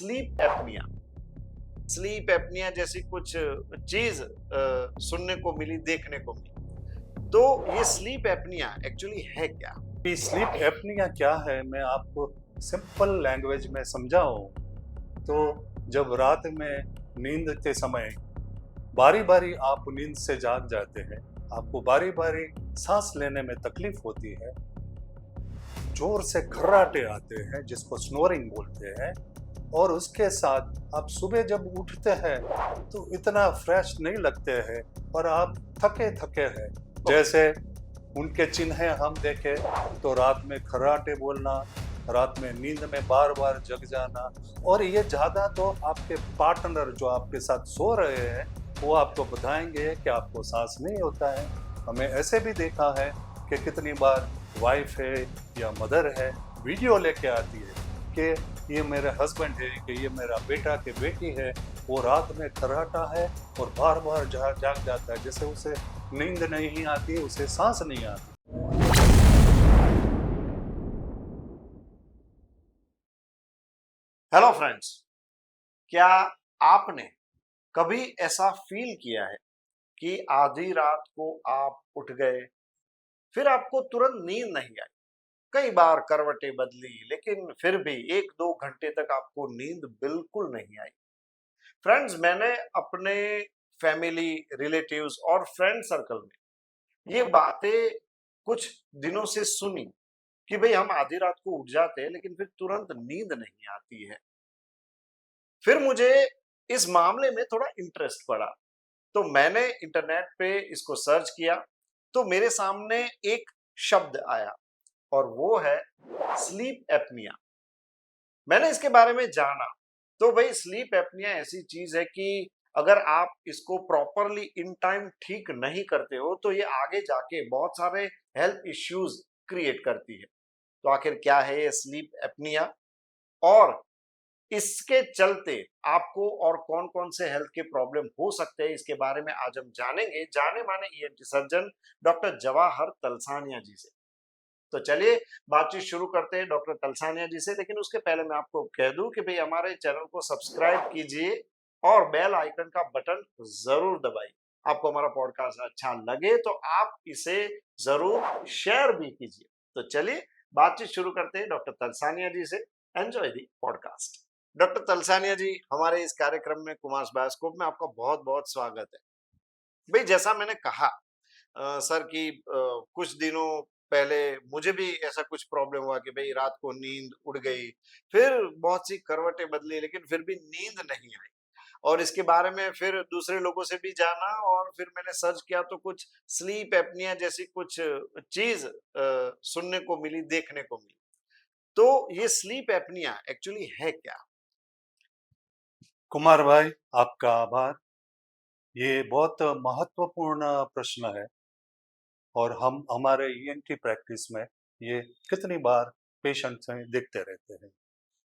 Sleep apnoea sleep apnoea जैसी कुछ चीज सुनने को मिली, देखने को मिली। तो ये स्लीप एपनिया एक्चुअली है क्या? कि स्लीप एपनिया क्या है, मैं आपको सिंपल लैंग्वेज में समझाऊं तो जब रात में नींद के समय बारी बारी आप नींद से जाग जाते हैं, आपको बारी बारी सांस लेने में तकलीफ होती है, जोर से खर्राटे आते हैं जिसको स्नोरिंग बोलते हैं, और उसके साथ आप सुबह जब उठते हैं तो इतना फ्रेश नहीं लगते हैं और आप थके थके हैं। जैसे उनके चिन्ह हम देखें तो रात में खर्राटे बोलना, रात में नींद में बार बार जग जाना, और ये ज़्यादा तो आपके पार्टनर जो आपके साथ सो रहे हैं वो आपको बताएंगे कि आपको सांस नहीं होता है। हमें ऐसे भी देखा है कि कितनी बार वाइफ है या मदर है वीडियो लेके आती है कि ये मेरे हस्बैंड है, कि ये मेरा बेटा के बेटी है, वो रात में खर्राटा है और बार बार जाग जाता है, जैसे उसे नींद नहीं आती, उसे सांस नहीं आती। हेलो फ्रेंड्स, क्या आपने कभी ऐसा फील किया है कि आधी रात को आप उठ गए, फिर आपको तुरंत नींद नहीं आई? कई बार करवटें बदली, लेकिन फिर भी 1-2 घंटे तक आपको नींद बिल्कुल नहीं आई। फ्रेंड्स, मैंने अपने फैमिली, रिलेटिव्स और फ्रेंड सर्कल में ये बातें कुछ दिनों से सुनी कि भाई हम आधी रात को उठ जाते हैं, लेकिन फिर तुरंत नींद नहीं आती है। फिर मुझे इस मामले में थोड़ा इंटरेस्ट पड़ा, तो मैंने इंटरनेट पे इसको सर्च किया, तो मेरे सामने एक शब्द आया और वो है स्लीप एपनिया। मैंने इसके बारे में जाना, तो भाई स्लीप एपनिया ऐसी चीज है कि अगर आप इसको प्रॉपरली इन टाइम ठीक नहीं करते हो तो ये आगे जाके बहुत सारे हेल्थ इश्यूज क्रिएट करती है। तो आखिर क्या है ये स्लीप एपनिया, और इसके चलते आपको और कौन-कौन से हेल्थ के प्रॉब्लम हो सकते हैं, इसके बारे में आज हम जानेंगे जाने-माने ENT surgeon doctor Jawahar Talsania ji से। तो चलिए बातचीत शुरू करते हैं डॉक्टर तलसानिया जी से, लेकिन उसके पहले मैं आपको कह दूं कि भाई हमारे चैनल को सब्सक्राइब कीजिए और बेल आइकन का बटन जरूर दबाइए। आपको हमारा पॉडकास्ट अच्छा लगे तो आप इसे जरूर शेयर भी कीजिए। तो चलिए बातचीत शुरू करते हैं डॉक्टर तलसानिया जी से। Enjoy the podcast. Doctor Talsania ji, हमारे इस कार्यक्रम में कुमार बायोस्कोप में आपका बहुत बहुत स्वागत है। भाई जैसा मैंने कहा सर कि कुछ दिनों पहले मुझे भी ऐसा कुछ प्रॉब्लम हुआ कि भाई रात को नींद उड़ गई, फिर बहुत सी करवटें बदली, लेकिन फिर भी नींद नहीं आई। और इसके बारे में फिर दूसरे लोगों से भी जाना और फिर मैंने सर्च किया तो कुछ स्लीप एपनिया जैसी कुछ चीज सुनने को मिली, देखने को मिली। तो ये स्लीप एपनिया एक्चुअली है क्या? कुमार भाई, आपका आभार। ये बहुत महत्वपूर्ण प्रश्न है और हम हमारे ईएनटी प्रैक्टिस में ये कितनी बार पेशेंट से देखते रहते हैं।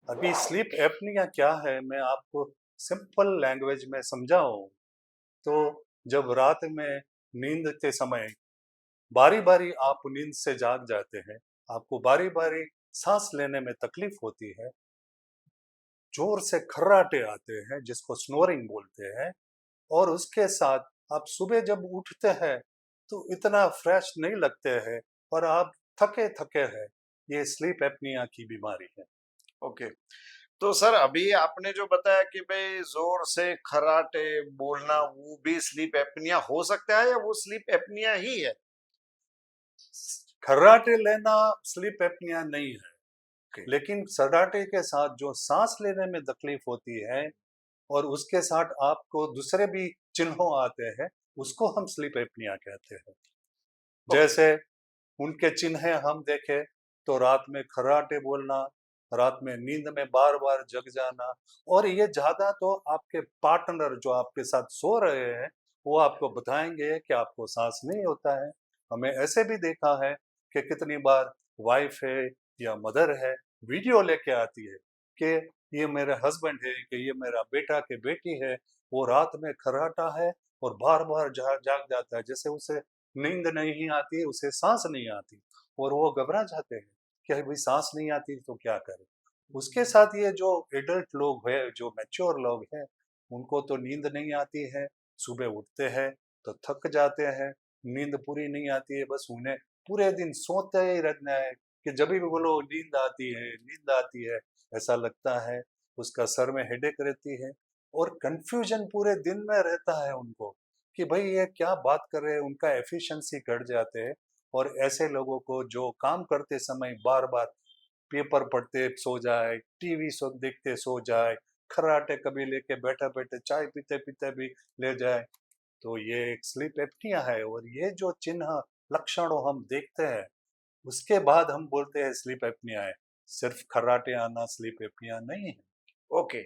अभी स्लीप एपनिया क्या है, मैं आपको सिंपल लैंग्वेज में समझाऊं तो जब रात में नींद के समय बारी बारी आप नींद से जाग जाते हैं, आपको बारी बारी सांस लेने में तकलीफ होती है, जोर से खर्राटे आते हैं जिसको स्नोरिंग बोलते हैं, और उसके साथ आप सुबह जब उठते हैं तो इतना फ्रेश नहीं लगते हैं और आप थके थके हैं। ये स्लीप एपनिया की बीमारी है। ओके। तो सर अभी आपने जो बताया कि भाई जोर से खर्राटे बोलना वो भी स्लीप एपनिया हो सकता है, या वो स्लीप एपनिया ही है? खर्राटे लेना स्लीप एपनिया नहीं है, ओके। लेकिन खर्राटे के साथ जो सांस लेने में तकलीफ होती है और उसके साथ आपको दूसरे भी चिन्हों आते हैं, उसको हम स्लीप एपनिया कहते हैं। ओके। जैसे उनके चिन्ह हम देखें तो रात में खर्राटे बोलना, रात में नींद में बार बार जग जाना, और ये ज्यादा तो आपके पार्टनर जो आपके साथ सो रहे हैं वो आपको बताएंगे कि आपको सांस नहीं होता है। हमें ऐसे भी देखा है कि कितनी बार वाइफ है या मदर है वीडियो लेके आती है कि ये मेरे हस्बैंड है, कि ये मेरा बेटा के बेटी है, वो रात में खर्राटा है और बार बार जाग जाता है, जैसे उसे नींद नहीं आती, उसे सांस नहीं आती, और वो घबरा जाते हैं कि अभी सांस नहीं आती तो क्या करें। उसके साथ ये जो एडल्ट लोग हैं, जो मैच्योर लोग हैं, उनको तो नींद नहीं आती है, सुबह उठते हैं तो थक जाते हैं, नींद पूरी नहीं आती है, बस उन्हें पूरे दिन सोते ही रहना है कि जब भी बोलो नींद आती है, ऐसा लगता है। उसका सर में हेडेक रहती है और कंफ्यूजन पूरे दिन में रहता है उनको कि भाई ये क्या बात कर रहे हैं, उनका एफिशिएंसी घट जाते हैं। और ऐसे लोगों को जो काम करते समय बार-बार पेपर पढ़ते सो जाए, टीवी सो देखते सो जाए, खर्राटे कभी लेके बैठे-बैठे चाय पीते-पीते भी ले जाए, तो ये एक स्लीप एप्निया है। और ये जो चिन्ह लक्षण हम देखते हैं, उसके बाद हम बोलते हैं स्लीप एप्निया है। सिर्फ खर्राटे आना स्लीप एप्निया नहीं है। ओके,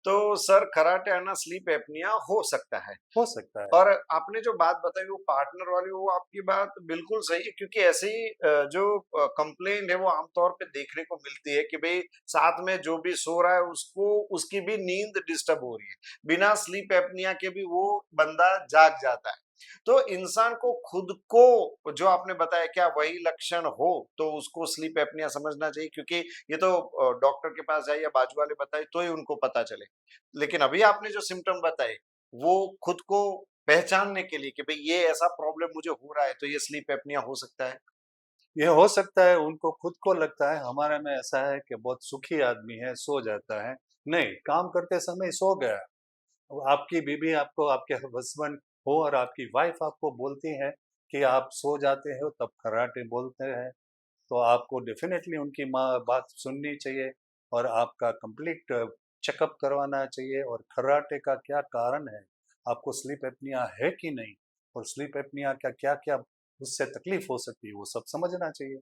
तो सर कराटे आना स्लीप एपनिया हो सकता है। हो सकता है। और आपने जो बात बताई वो पार्टनर वाली, वो आपकी बात बिल्कुल सही है, क्योंकि ऐसी जो कंप्लेंट है वो आमतौर पे देखने को मिलती है कि भाई साथ में जो भी सो रहा है उसको उसकी भी नींद डिस्टर्ब हो रही है, बिना स्लीप एपनिया के भी वो बंदा जाग जाता है। तो इंसान को खुद को, जो आपने बताया, क्या वही लक्षण हो तो उसको स्लीप एपनिया समझना चाहिए, क्योंकि ये तो डॉक्टर के पास जाए या बाजू वाले बताए तो ही उनको पता चले। लेकिन अभी आपने जो सिम्टम बताए वो खुद को पहचानने के लिए कि भाई ये ऐसा प्रॉब्लम मुझे हो रहा है तो ये स्लीप एपनिया हो सकता है। ये हो सकता है उनको खुद को लगता है हमारे में ऐसा है कि बहुत सुखी आदमी है, सो जाता है। नहीं, काम करते समय सो गया। वो आपकी बीवी आपको, आपके हस्बैंड हो और आपकी वाइफ आपको बोलती है कि आप सो जाते हो तब खर्राटे बोलते हैं, तो आपको डेफिनेटली उनकी बात सुननी चाहिए और आपका कंप्लीट चेकअप करवाना चाहिए और खर्राटे का क्या कारण है, आपको स्लीप एप्निया है कि नहीं, और स्लीप एप्निया का क्या-क्या उससे तकलीफ हो सकती है, वो सब समझना चाहिए।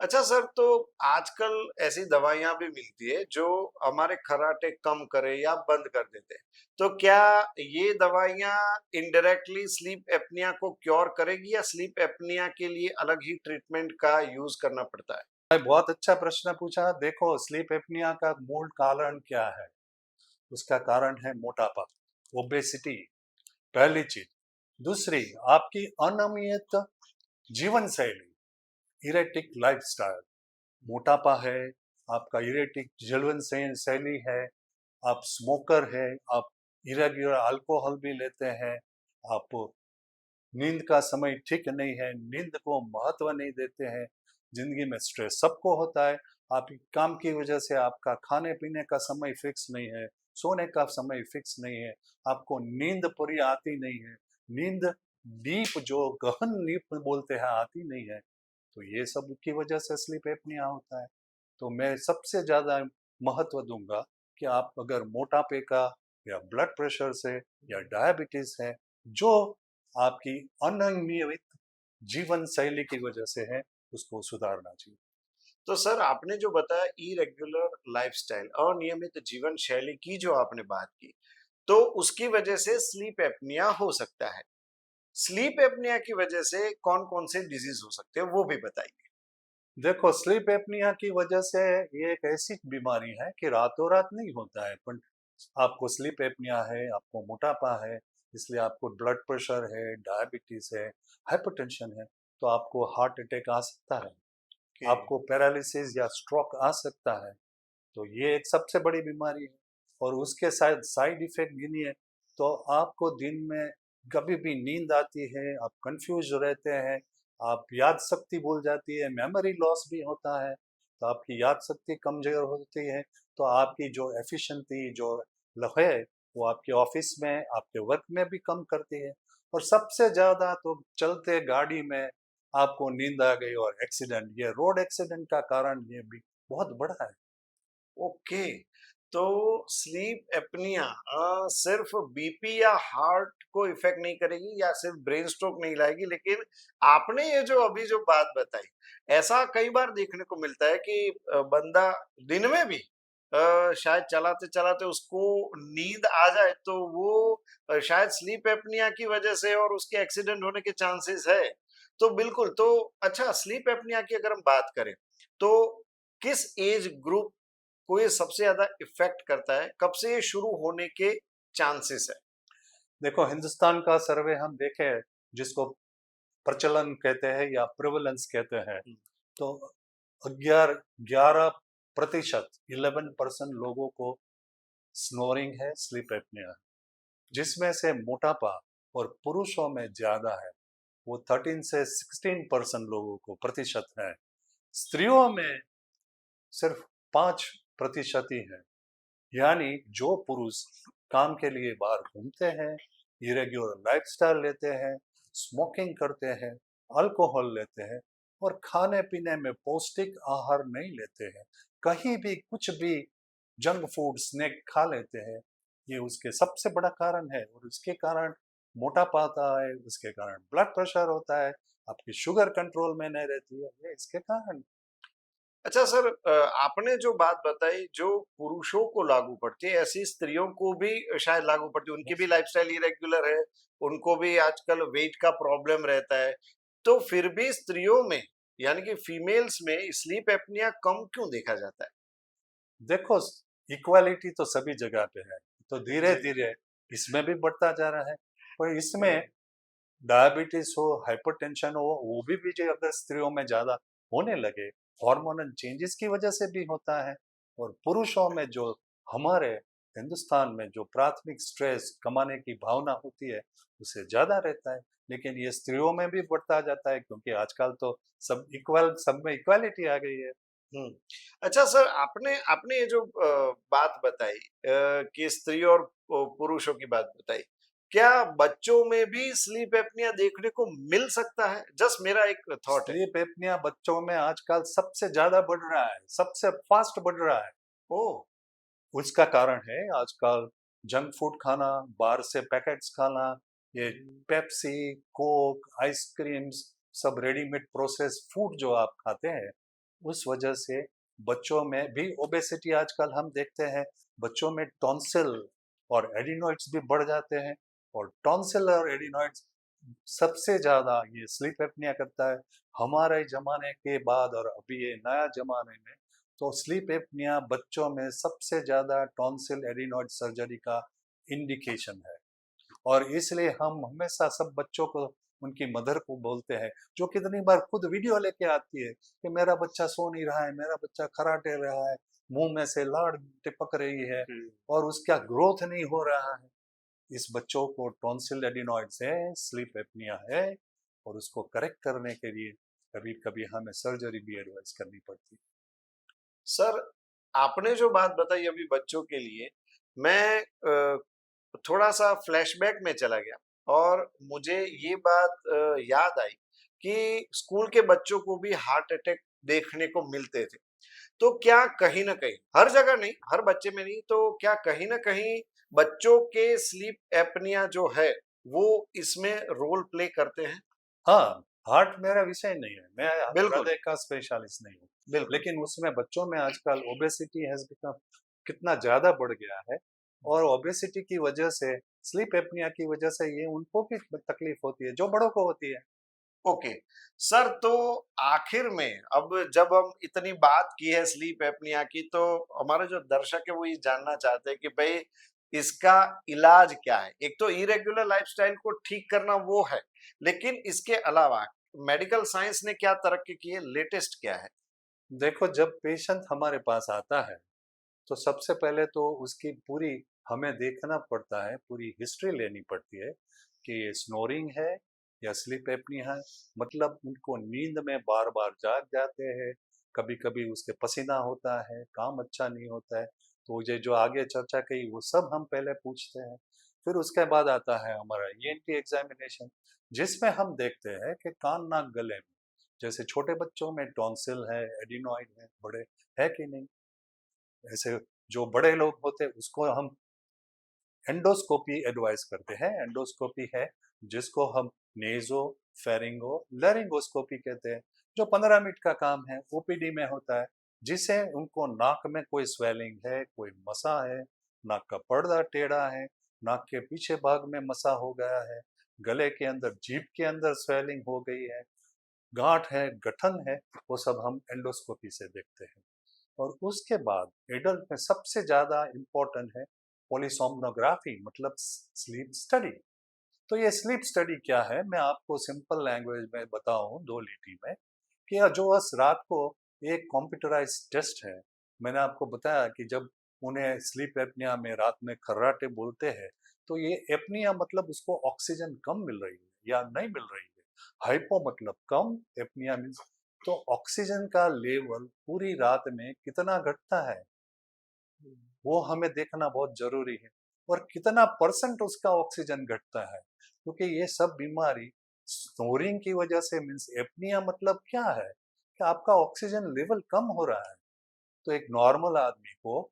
अच्छा सर, तो आजकल ऐसी दवाइयाँ भी मिलती है जो हमारे खर्राटे कम करे या बंद कर देते हैं। तो क्या ये दवाइयाँ इनडायरेक्टली स्लीप एपनिया को क्योर करेगी या स्लीप एपनिया के लिए अलग ही ट्रीटमेंट का यूज़ करना पड़ता है? बहुत अच्छा प्रश्न पूछा। देखो, स्लीप एप्निया का मूल कारण क्या है? उसका कारण है मोटापा, ओबेसिटी, पहली चीज। दूसरी, आपकी अनियमित जीवन शैली, इरेटिक लाइफस्टाइल। मोटापा है, आपका इरेटिक जीवन शैली है, आप स्मोकर है, आप इरेगुलर अल्कोहल भी लेते हैं, आप नींद का समय ठीक नहीं है, नींद को महत्व नहीं देते हैं। जिंदगी में स्ट्रेस सबको होता है, आपकी काम की वजह से आपका खाने पीने का समय फिक्स नहीं है, सोने का समय फिक्स नहीं है, आपको नींद पूरी आती नहीं है, नींद डीप जो गहन नींद बोलते हैं आती नहीं है, तो ये सब की वजह से स्लीप एपनिया होता है। तो मैं सबसे ज़्यादा महत्व दूंगा कि आप अगर मोटापे का या ब्लड प्रेशर से या डायबिटीज है, जो आपकी अनियमित जीवन शैली की वजह से है, उसको सुधारना चाहिए। तो सर, आपने जो बताया इरेगुलर लाइफ़स्टाइल, अनियमित जीवन शैली की जो आपने बात की, तो उसकी वजह से स्लीप एपनिया हो सकता है। स्लीप एपनिया की वजह से कौन-कौन से डिज़ीज़ हो सकते हैं, वो भी बताइए? देखो, स्लीप एपनिया की वजह से ये एक ऐसी बीमारी है कि रातों रात नहीं होता है, पर आपको स्लीप एपनिया है, आपको मोटापा है, इसलिए आपको ब्लड प्रेशर है, डायबिटीज है, हाइपरटेंशन है, तो आपको हार्ट अटैक आ सकता है, कि आपको पैरालिसिस या स्ट्रोक आ सकता है। तो ये एक सबसे बड़ी बीमारी है। और उसके साथ साइड इफेक्ट गिनिए तो आपको दिन में कभी भी नींद आती है, आप कंफ्यूज रहते हैं, आप याद शक्ति भूल जाती है, मेमोरी लॉस भी होता है, तो आपकी याद शक्ति कमजोर होती है, तो आपकी जो एफिशिएंसी जो है वो आपके ऑफिस में, आपके वर्क में भी कम करती है। और सबसे ज़्यादा तो चलते गाड़ी में आपको नींद आ गई और एक्सीडेंट, ये रोड एक्सीडेंट का कारण ये भी बहुत बड़ा है। ओके, तो स्लीप एपनिया सिर्फ बीपी या हार्ट को इफ़ेक्ट नहीं करेगी या सिर्फ ब्रेन स्ट्रोक नहीं लाएगी, लेकिन आपने ये जो अभी जो बात बताई, ऐसा कई बार देखने को मिलता है कि बंदा दिन में भी शायद चलाते-चलाते उसको नींद आ जाए तो वो शायद स्लीप एपनिया की वजह से और उसके एक्सीडेंट होने के चांसेस है। तो बिल्कुल, तो अच्छा, स्लीप एपनिया की अगर हम बात करें, तो किस एज ग्रुप को ये सबसे ज़्यादा इफ़ेक्ट करता है? कब से ये शुरू होने के चांसेस है? देखो, हिंदुस्तान का सर्वे हम देखें, जिसको प्रचलन कहते हैं या प्रिवलेंस कहते हैं, हुँ, तो 11 11 प्रतिशत 11% लोगों को स्नोरिंग है, स्लीप एपनिया है, जिसमें से मोटापा और पुरुषों में ज्यादा है, वो 13 से 16% लोगों को प्रतिशत है। स्त्रियों में सिर्फ 5% ही है। यानी जो पुरुष काम के लिए बाहर घूमते हैं, इरेग्युलर लाइफस्टाइल लेते हैं, स्मोकिंग करते हैं, अल्कोहल लेते हैं और खाने पीने में पौष्टिक आहार नहीं लेते हैं, कहीं भी कुछ भी जंक फूड स्नैक खा लेते हैं, ये उसके सबसे बड़ा कारण है। और उसके कारण मोटापा आता है, उसके कारण ब्लड प्रेशर होता है, आपकी शुगर कंट्रोल में नहीं रहती है, ये इसके कारण। अच्छा सर, आपने जो बात बताई जो पुरुषों को लागू पड़ती है, ऐसी स्त्रियों को भी शायद लागू पड़ती है। उनकी भी लाइफस्टाइल इरेगुलर है, उनको भी आजकल वेट का प्रॉब्लम रहता है। तो फिर भी स्त्रियों में यानी कि फीमेल्स में स्लीप एपनिया कम क्यों देखा जाता है? देखो, इक्वालिटी तो सभी जगह पे है, तो धीरे जी। धीरे इसमें भी बढ़ता जा रहा है। पर इसमें डायबिटीज हो, हाइपरटेंशन हो, वो भी जो अगर स्त्रियों में ज्यादा होने लगे, हार्मोनल चेंजेस की वजह से भी होता है। और पुरुषों में जो हमारे हिंदुस्तान में जो प्राथमिक स्ट्रेस कमाने की भावना होती है, उससे ज्यादा रहता है। लेकिन ये स्त्रियों में भी बढ़ता जाता है, क्योंकि आजकल तो सब इक्वल, सब में इक्वालिटी आ गई है। हुँ। अच्छा सर, आपने आपने ये जो बात बताई कि स्त्री और पुरुषों की बात बताई, क्या बच्चों में भी स्लीप एपनिया देखने को मिल सकता है? जस्ट मेरा एक थॉट है। स्लीप एपनिया बच्चों में आजकल सबसे ज्यादा बढ़ रहा है, सबसे फास्ट बढ़ रहा है। ओह! उसका कारण है आजकल जंक फूड खाना, बाहर से पैकेट्स खाना, ये पेप्सी, कोक, आइसक्रीम्स, सब रेडीमेड प्रोसेस फूड जो आप खाते हैं, उस वजह से बच्चों में भी ओबेसिटी आजकल हम देखते हैं। बच्चों में टॉन्सिल और एडिनॉइड्स भी बढ़ जाते हैं। और टॉन्सिल और एडिनॉइड्स सबसे ज्यादा ये स्लीप एपनिया करता है। हमारे जमाने के बाद और अभी ये नया जमाने में, तो स्लीप एपनिया बच्चों में सबसे ज्यादा टॉन्सिल एडिनॉइड सर्जरी का इंडिकेशन है। और इसलिए हम हमेशा सब बच्चों को, उनकी मदर को बोलते हैं, जो कितनी बार खुद वीडियो लेके आती है कि मेरा बच्चा सो नहीं रहा है, मेरा बच्चा खराटे रहा है, मुंह में से लाड़ टिपक रही है हुँ। और उसका ग्रोथ नहीं हो रहा है। इस बच्चों को टॉन्सिल एडिनॉइड्स है, स्लीप एपनिया है, और उसको करेक्ट करने के लिए कभी कभी हमें सर्जरी भी एडवाइस करनी पड़ती है। सर, आपने जो बात बताई अभी बच्चों के लिए, मैं थोड़ा-सा फ्लैशबैक में चला गया और मुझे ये बात याद आई कि स्कूल के बच्चों को भी हार्ट अटैक देखने को मिलते थे। तो क्या कहीं न कहीं, हर जगह नहीं, हर बच्चे में नहीं, तो क्या कहीं न कहीं बच्चों के स्लीप एपनिया जो है, वो इसमें रोल प्ले करते हैं? हाँ, हार्ट मेरा विषय नहीं है, मैं बिल्कुल, हृदय का स्पेशलिस्ट नहीं हूँ। बिल्कुल। लेकिन उसमें बच्चों में आजकल ओबेसिटी हैज़ बिकम कितना ज़्यादा बढ़ गया है। और ओबेसिटी की वजह से, स्लीप एपनिया की वजह से ये उनको भी तकलीफ होती है, जो बड़ों को होती है। ओके। सर, तो आखिर में अब जब हम इतनी बात की है स्लीप एपनिया की, तो हमारे जो दर्शक है वो ये जानना चाहते हैं कि भई इसका इलाज क्या है? एक तो इरेगुलर लाइफ़स्टाइल को ठीक करना वो है, लेकिन इसके अलावा मेडिकल साइंस ने क्या तरक्की की है, लेटेस्ट क्या है? देखो, जब पेशेंट हमारे पास आता है, तो सबसे पहले तो उसकी पूरी हमें देखना पड़ता है, पूरी हिस्ट्री लेनी पड़ती है कि ये स्नोरिंग है या स्लीप एपनिया है। मतलब उनको नींद में बार बार जाग जाते हैं, कभी कभी उसके पसीना होता है, काम अच्छा नहीं होता है। तो ये जो आगे चर्चा की वो सब हम पहले पूछते हैं। फिर उसके बाद आता है हमारा ईएनटी एग्जामिनेशन, जिसमें हम देखते हैं कि कान नाक गले में, जैसे छोटे बच्चों में टॉन्सिल है, एडिनॉइड है, बड़े है कि नहीं। ऐसे जो बड़े लोग होते हैं उसको हम एंडोस्कोपी एडवाइस करते हैं। एंडोस्कोपी है जिसको हम नेजो फेरिंगो लैरिंगोस्कोपी कहते हैं, जो 15 मिनट का काम है, ओपीडी में होता है। जिसे उनको नाक में कोई स्वेलिंग है, कोई मसा है, नाक का पर्दा टेढ़ा है, नाक के पीछे भाग में मसा हो गया है, गले के अंदर, जीभ के अंदर स्वेलिंग हो गई है, गांठ है, गठन है, वो सब हम एंडोस्कोपी से देखते हैं। और उसके बाद एडल्ट में सबसे ज्यादा इम्पोर्टेंट है पॉलीसोमनोग्राफी, मतलब स्लीप स्टडी। तो ये स्लीप स्टडी क्या है, मैं आपको सिंपल लैंग्वेज में बताऊं, 2 लीटी में, कि जो बस रात को एक कंप्यूटराइज टेस्ट है, मैंने आपको बताया कि जब उन्हें स्लीप एपनिया में रात में खर्राटे बोलते हैं, तो ये एपनिया मतलब उसको ऑक्सीजन कम मिल रही है या नहीं मिल रही है। हाइपो मतलब कम, एपनिया मीन्स तो ऑक्सीजन का लेवल पूरी रात में कितना घटता है वो हमें देखना बहुत जरूरी है, और कितना परसेंट उसका ऑक्सीजन घटता है, क्योंकि ये सब बीमारी स्नोरिंग की वजह से मीन्स एपनिया मतलब क्या है कि आपका ऑक्सीजन लेवल कम हो रहा है। तो एक नॉर्मल आदमी को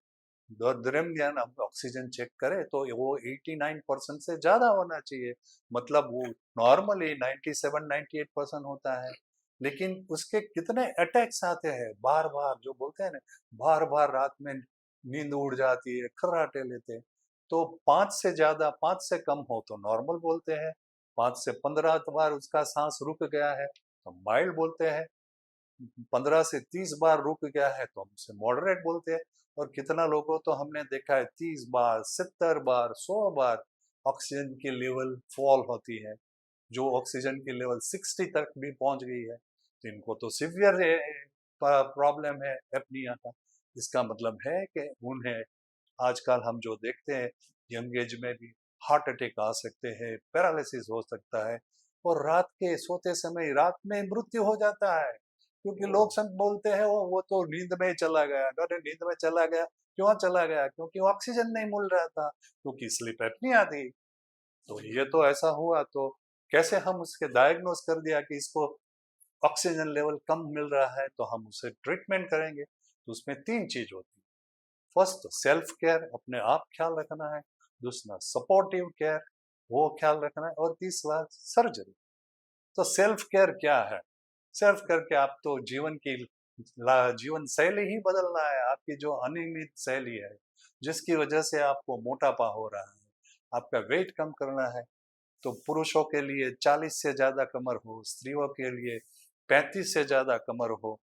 दरमियान हम ऑक्सीजन चेक करें तो वो 89% से ज्यादा होना चाहिए, मतलब वो नॉर्मली 97-98% होता है। लेकिन उसके कितने अटैक्स आते हैं बार बार, जो बोलते हैं ना, बार बार रात में नींद उड़ जाती है, खर्राटे लेते हैं। तो 5 से कम हो तो नॉर्मल बोलते हैं, 5 से 15 बार उसका सांस रुक गया है तो माइल्ड बोलते हैं, 15 से 30 बार रुक गया है तो हम उसे मॉडरेट बोलते हैं। और कितना लोगों तो हमने देखा है 30 बार, 70 बार, 100 बार ऑक्सीजन की लेवल फॉल होती है, जो ऑक्सीजन की लेवल 60 तक भी पहुंच गई है, तो इनको तो सिवियर प्रॉब्लम है एपनिया का। इसका मतलब है कि उन्हें आजकल हम जो देखते हैं यंग एज में भी हार्ट अटैक आ सकते हैं, पैरालिसिस हो सकता है, और रात के सोते समय रात में मृत्यु हो जाता है, क्योंकि ओह! लोग सब बोलते हैं वो तो नींद में ही चला गया। अरे नींद में चला गया, क्यों चला गया? क्योंकि ऑक्सीजन नहीं मिल रहा था, क्योंकि स्लीप एपनिया थी। तो ये तो ऐसा हुआ, तो कैसे हम उसके डायग्नोस कर दिया कि इसको ऑक्सीजन लेवल कम मिल रहा है, तो हम उसे ट्रीटमेंट करेंगे। तो उसमें 3 चीज होती है। फर्स्ट सेल्फ केयर, अपने आप ख्याल रखना है। दूसरा सपोर्टिव केयर, वो ख्याल रखना है। और तीसरा सर्जरी। तो सेल्फ केयर क्या है? सेल्फ केयर के आप तो जीवन की जीवन शैली ही बदलना है, आपकी जो अनियमित शैली है जिसकी वजह से आपको मोटापा हो रहा है, आपका वेट कम करना है। तो पुरुषों के लिए 40 से ज्यादा कमर हो, स्त्रियों के लिए 35 से ज्यादा कमर हो,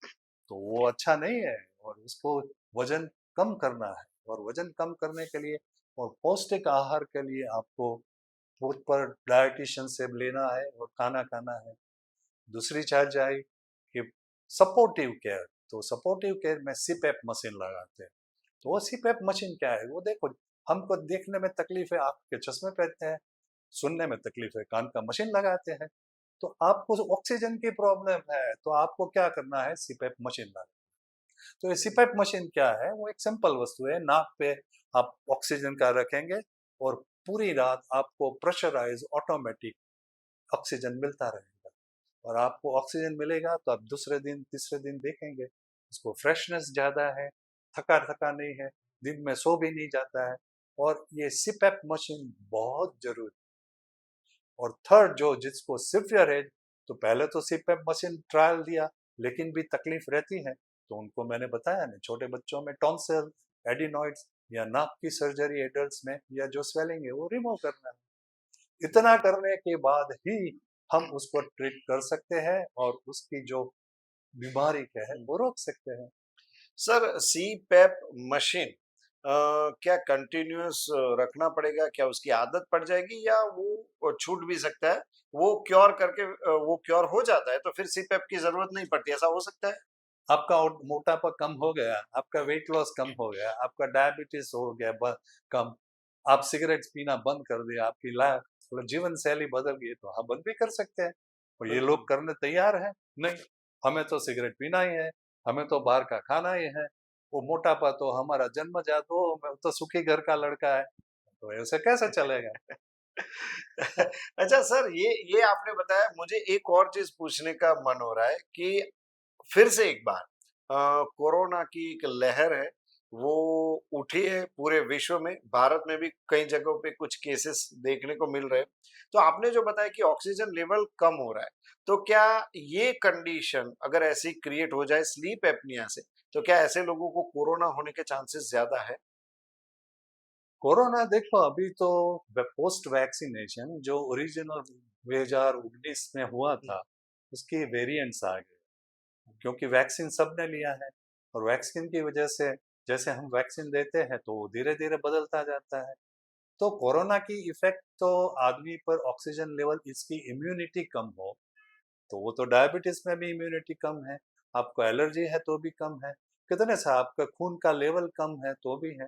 तो वो अच्छा नहीं है। और उसको वजन कम करना है, और वजन कम करने के लिए और पौष्टिक आहार के लिए आपको खुद पर डायटिशियन से लेना है और खाना खाना है। दूसरी चीज आई कि सपोर्टिव केयर। तो सपोर्टिव केयर में सीपैप मशीन लगाते हैं। तो वो सीपैप मशीन क्या है? वो देखो, हमको देखने में तकलीफ है, आँख के चश्मे पहनते हैं, सुनने में तकलीफ है, कान का मशीन लगाते हैं। तो आपको ऑक्सीजन की प्रॉब्लम है तो आपको क्या करना है? सीपैप मशीन लगाना। तो ये सीपैप मशीन क्या है? वो एक सिंपल वस्तु है, नाक पे आप ऑक्सीजन का रखेंगे और पूरी रात आपको प्रेशराइज ऑटोमेटिक ऑक्सीजन मिलता रहेगा। और आपको ऑक्सीजन मिलेगा तो आप दूसरे दिन तीसरे दिन देखेंगे उसको फ्रेशनेस ज़्यादा है, थका थका नहीं है, दिन में सो भी नहीं जाता है। और ये सीपैप मशीन बहुत जरूरी। और थर्ड, जो जिसको सिवियर है, तो पहले तो सीपैप मशीन ट्रायल दिया लेकिन भी तकलीफ रहती है, तो उनको मैंने बताया ना, छोटे बच्चों में टॉन्सिल, एडिनॉइड्स या नाक की सर्जरी एडल्ट्स में, या जो स्वेलिंग है वो रिमूव करना है। इतना करने के बाद ही हम उसको ट्रीट कर सकते हैं और उसकी जो बीमारी क्या है वो रोक सकते हैं। सर सीपैप मशीन क्या कंटिन्यूअस रखना पड़ेगा? क्या उसकी आदत पड़ जाएगी या वो छूट भी सकता है? वो क्योर करके वो क्योर हो जाता है तो फिर सीपैप की ज़रूरत नहीं पड़ती, ऐसा हो सकता है? आपका मोटापा कम हो गया, आपका वेट लॉस कम हो गया, आपका डायबिटीज हो गया कम, आप सिगरेट पीना बंद कर दिया, आपकी मतलब जीवन शैली बदल गई, तो हम बंद भी कर सकते हैं। और ये लोग करने तैयार हैं। नहीं, हमें तो सिगरेट पीना ही है, हमें तो बाहर का खाना ही है, वो मोटापा तो हमारा जन्मजात हो, मैं तो सुखी घर का लड़का है, तो ऐसे कैसे चलेगा? अच्छा सर, ये आपने बताया, मुझे एक और चीज़ पूछने का मन हो रहा है कि फिर से एक बार कोरोना की एक लहर है, वो उठी है पूरे विश्व में, भारत में भी कई जगहों पे कुछ केसेस देखने को मिल रहे हैं। तो आपने जो बताया कि ऑक्सीजन लेवल कम हो रहा है, तो क्या ये कंडीशन अगर ऐसी क्रिएट हो जाए स्लीप एपनिया से, तो क्या ऐसे लोगों को कोरोना होने के चांसेस ज़्यादा है? कोरोना देखो, अभी तो पोस्ट वैक्सीनेशन जो ओरिजिनल 2019 में हुआ हुँ, था, उसकी वेरिएंट्स आ गए, क्योंकि वैक्सीन सबने लिया है। और वैक्सीन की वजह से जैसे हम वैक्सीन देते हैं तो वो धीरे धीरे बदलता जाता है। तो कोरोना की इफेक्ट तो आदमी पर ऑक्सीजन लेवल, इसकी इम्यूनिटी कम हो, तो वो तो डायबिटीज में भी इम्यूनिटी कम है, आपको एलर्जी है तो भी कम है। कितने से आपका खून का लेवल कम है तो भी है।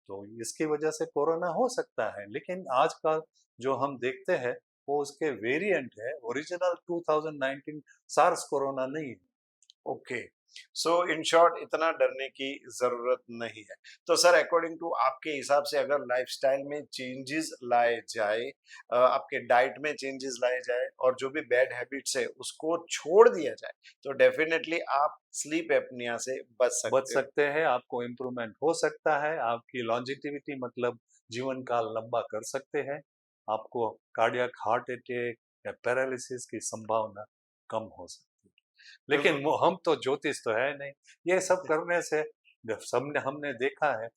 तो इसकी वजह से कोरोना हो सकता है, लेकिन आज का जो हम देखते हैं वो उसके वेरिएंट है, ओरिजिनल 2019 सार्स कोरोना नहीं है। ओके, सो इन शॉर्ट इतना डरने की जरूरत नहीं है। तो सर अकॉर्डिंग टू आपके हिसाब से अगर लाइफस्टाइल में चेंजेस लाए जाए, आपके डाइट में चेंजेस लाए जाए और जो भी बैड हैबिट्स है उसको छोड़ दिया जाए, तो डेफिनेटली आप स्लीप एपनिया से बच बच सकते हो। सकते हैं, आपको इम्प्रूवमेंट हो सकता है, आपकी लॉन्जेटिविटी मतलब जीवन काल लंबा कर सकते हैं, आपको कार्डियक हार्ट अटैक या पैरालिसिस की संभावना कम हो सकती है। बिल्कुल। लेकिन हम तो ज्योतिष तो है नहीं, ये सब करने से जब सबने हमने देखा है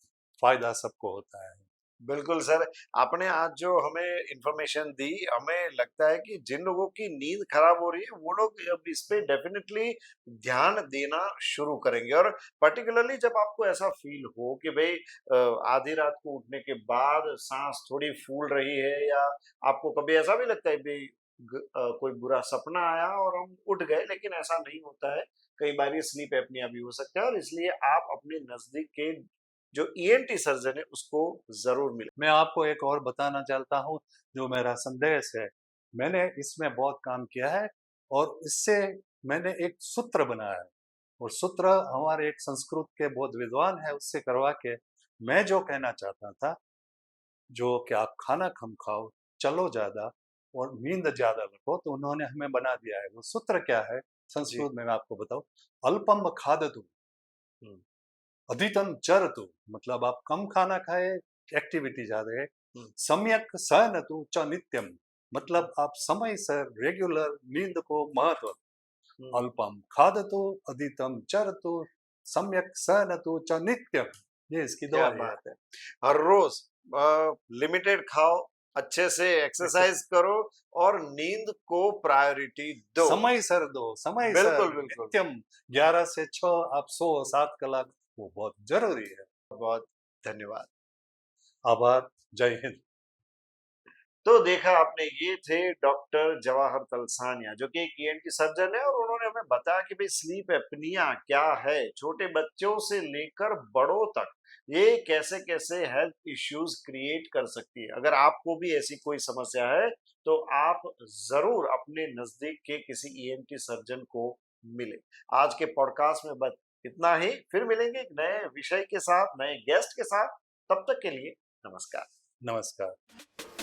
फायदा सबको होता है। बिल्कुल सर, आपने आज जो हमें इन्फॉर्मेशन दी, हमें लगता है कि जिन लोगों की नींद खराब हो रही है, वो लोग अब इस पे डेफ़िनेटली ध्यान देना शुरू करेंगे। और पर्टिकुलरली जब आपको ऐसा फ़ील हो कि भई आधी रात को उठने के बाद साँस थोड़ी फूल रही है, या आपको कभी ऐसा भी लगता है भई कोई बुरा सपना आया और हम उठ गए, लेकिन ऐसा नहीं होता है। कई बार ये स्लीप एपनिया भी हो सकता है, और इसलिए आप अपने नज़दीक के जो ईएनटी सर्जन है उसको ज़रूर मिलें। मैं आपको एक और बताना चाहता हूँ, जो मेरा संदेश है, मैंने इसमें बहुत काम किया है और इससे मैंने एक सूत्र बनाया है। और सूत्र हमारे एक संस्कृत के बहुत विद्वान है उससे करवा के मैं जो कहना चाहता था, जो कि आप खाना कम खाओ, चलो ज़्यादा और नींद ज़्यादा लो, तो उन्होंने हमें बना दिया है। वो सूत्र क्या है? जी। संस्कृत में मैं आपको बताऊँ, अल्पम खादतु, हुँ, अधिकम चरतु, मतलब आप कम खाना खाए, एक्टिविटी ज़्यादा है। हुँ, सम्यक सहनतु च नित्यम, मतलब आप समय से रेगुलर नींद को महत्व। हुँ। अल्पम खादतु, अधिकम चरतु, सम्यक सहनतु च नित्यम, ये इसकी क्या दवाई है। बात है! हर रोज़ लिमिटेड खाओ, अच्छे से एक्सरसाइज़ करो और नींद को प्रायोरिटी दो। समय सर दो, समय सर बिल्कुल, बिल्कुल। नित्यम 11 से 6 आप सो 7 कलाक, वो बहुत जरूरी है। बहुत धन्यवाद। आभार, जय हिंद। तो देखा आपने, ये थे डॉक्टर जवाहर तलसानिया, जो कि एक ईएनटी सर्जन है, और उन्होंने हमें बताया कि भाई स्लीप एपनिया क्या है, छोटे बच्चों से लेकर बड़ों तक ये कैसे कैसे हेल्थ इश्यूज क्रिएट कर सकती है। अगर आपको भी ऐसी कोई समस्या है तो आप जरूर अपने नजदीक के किसी ईएनटी सर्जन को मिले। आज के पॉडकास्ट में बस इतना ही, फिर मिलेंगे एक नए विषय के साथ, नए गेस्ट के साथ। तब तक के लिए नमस्कार। नमस्कार।